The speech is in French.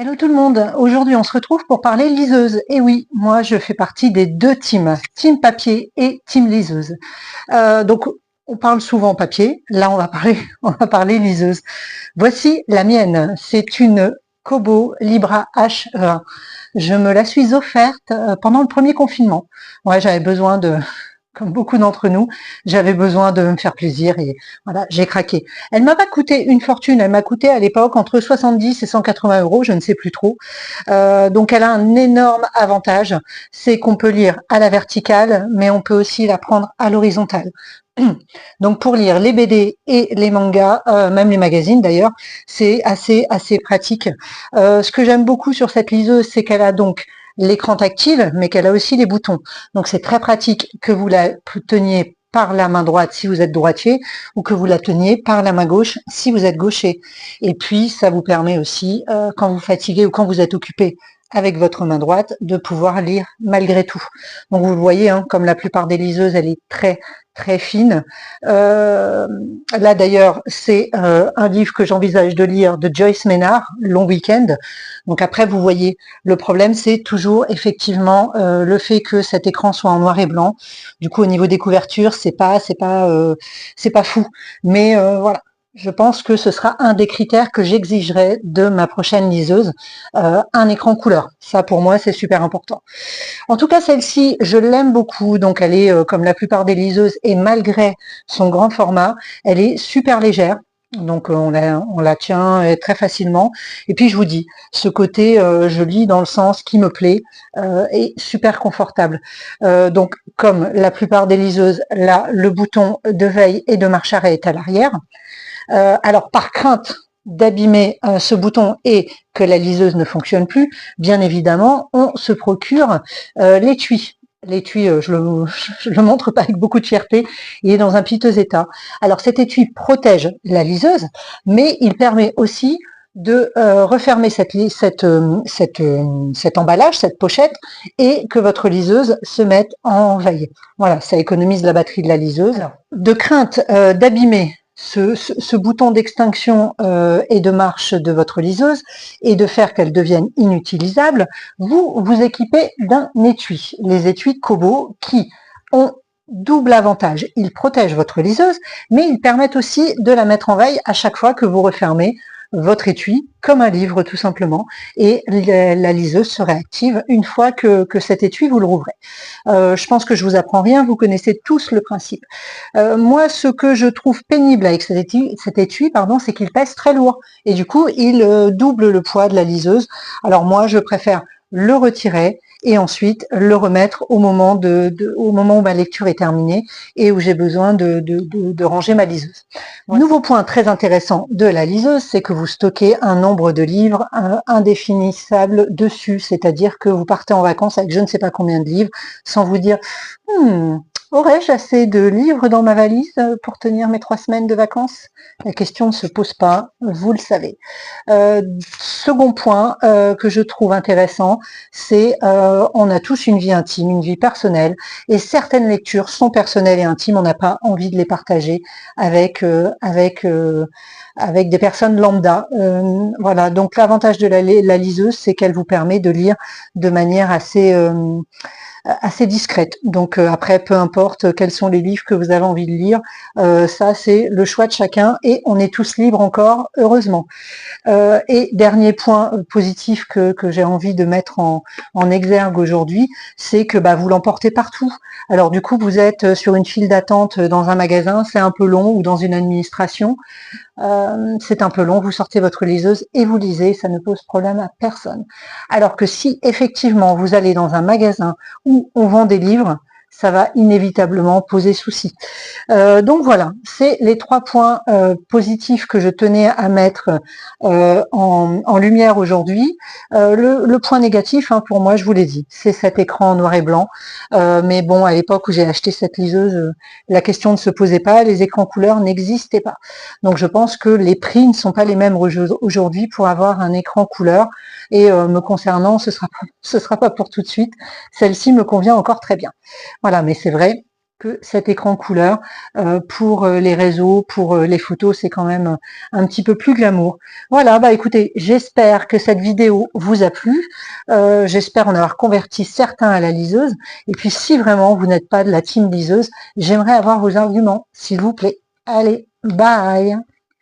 Hello tout le monde, aujourd'hui on se retrouve pour parler liseuse. Et oui, moi je fais partie des deux teams, team papier et team liseuse. Donc on parle souvent papier, là on va parler liseuse. Voici la mienne, c'est une Kobo Libra H20. Je me la suis offerte pendant le premier confinement. Ouais, j'avais besoin de, comme beaucoup d'entre nous, j'avais besoin de me faire plaisir et voilà, j'ai craqué. Elle m'a pas coûté une fortune, elle m'a coûté à l'époque entre 70 et 180 euros, je ne sais plus trop. Donc elle a un énorme avantage, c'est qu'on peut lire à la verticale, mais on peut aussi la prendre à l'horizontale. Donc pour lire les BD et les mangas, même les magazines d'ailleurs, c'est assez pratique. Ce que j'aime beaucoup sur cette liseuse, c'est qu'elle a donc l'écran tactile, mais qu'elle a aussi les boutons. Donc c'est très pratique que vous la teniez par la main droite si vous êtes droitier ou que vous la teniez par la main gauche si vous êtes gaucher. Et puis ça vous permet aussi, quand vous fatiguez ou quand vous êtes occupé avec votre main droite, de pouvoir lire malgré tout. Donc vous le voyez, hein, comme la plupart des liseuses, elle est très fine. Là d'ailleurs, c'est un livre que j'envisage de lire de Joyce Maynard, Long Weekend. Donc après, vous voyez, le problème, c'est toujours effectivement le fait que cet écran soit en noir et blanc. Du coup, au niveau des couvertures, c'est pas fou. Mais voilà. Je pense que ce sera un des critères que j'exigerai de ma prochaine liseuse, un écran couleur. Ça, pour moi, c'est super important. En tout cas, celle-ci, je l'aime beaucoup. Donc, elle est comme la plupart des liseuses et malgré son grand format, elle est super légère. Donc, on la tient très facilement. Et puis, je vous dis, ce côté, je lis dans le sens qui me plaît, est super confortable. Donc, comme la plupart des liseuses, là, le bouton de veille et de marche arrêt est à l'arrière. Alors, par crainte d'abîmer ce bouton et que la liseuse ne fonctionne plus, bien évidemment, on se procure l'étui. L'étui, je le montre pas avec beaucoup de fierté, il est dans un piteux état. Alors cet étui protège la liseuse, mais il permet aussi de refermer cet emballage, cette pochette, et que votre liseuse se mette en veille. Voilà, ça économise la batterie de la liseuse. Alors, de crainte d'abîmer ce bouton d'extinction et de marche de votre liseuse et de faire qu'elle devienne inutilisable, vous vous équipez d'un étui. Les étuis Kobo qui ont double avantage. Ils protègent votre liseuse, mais ils permettent aussi de la mettre en veille à chaque fois que vous refermez votre étui, comme un livre tout simplement, et la liseuse serait active une fois que cet étui, vous le rouvrez. Je pense que je vous apprends rien, vous connaissez tous le principe. Moi, ce que je trouve pénible avec cet étui pardon, c'est qu'il pèse très lourd, et du coup, il double le poids de la liseuse. Alors moi, je préfère le retirer et ensuite le remettre au moment où ma lecture est terminée et où j'ai besoin de ranger ma liseuse. Voilà. Nouveau point très intéressant de la liseuse, c'est que vous stockez un nombre de livres indéfinissable dessus, c'est-à-dire que vous partez en vacances avec je ne sais pas combien de livres sans vous dire aurais-je assez de livres dans ma valise pour tenir mes 3 semaines de vacances? La question ne se pose pas, vous le savez. Second point que je trouve intéressant, c'est on a tous une vie intime, une vie personnelle, et certaines lectures sont personnelles et intimes, on n'a pas envie de les partager avec des personnes lambda. Voilà, donc l'avantage de la liseuse, c'est qu'elle vous permet de lire de manière assez discrète. Donc après, peu importe quels sont les livres que vous avez envie de lire, ça c'est le choix de chacun et on est tous libres encore, heureusement. Et dernier point positif que j'ai envie de mettre en exergue aujourd'hui, c'est que vous l'emportez partout. Alors du coup, vous êtes sur une file d'attente dans un magasin, c'est un peu long, ou dans une administration, c'est un peu long, vous sortez votre liseuse et vous lisez, ça ne pose problème à personne. Alors que si effectivement vous allez dans un magasin où on vend des livres, ça va inévitablement poser souci. Donc voilà, c'est les 3 points positifs que je tenais à mettre en lumière aujourd'hui. Le point négatif, hein, pour moi, je vous l'ai dit, c'est cet écran noir et blanc. Mais bon, à l'époque où j'ai acheté cette liseuse, la question ne se posait pas, les écrans couleurs n'existaient pas. Donc je pense que les prix ne sont pas les mêmes aujourd'hui pour avoir un écran couleur. Et me concernant, ce sera pas pour tout de suite. Celle-ci me convient encore très bien. Voilà, mais c'est vrai, que cet écran couleur. Pour les réseaux, pour les photos, c'est quand même un petit peu plus glamour. Voilà, bah écoutez, j'espère que cette vidéo vous a plu. J'espère en avoir converti certains à la liseuse. Et puis si vraiment vous n'êtes pas de la team liseuse, j'aimerais avoir vos arguments, s'il vous plaît. Allez, bye!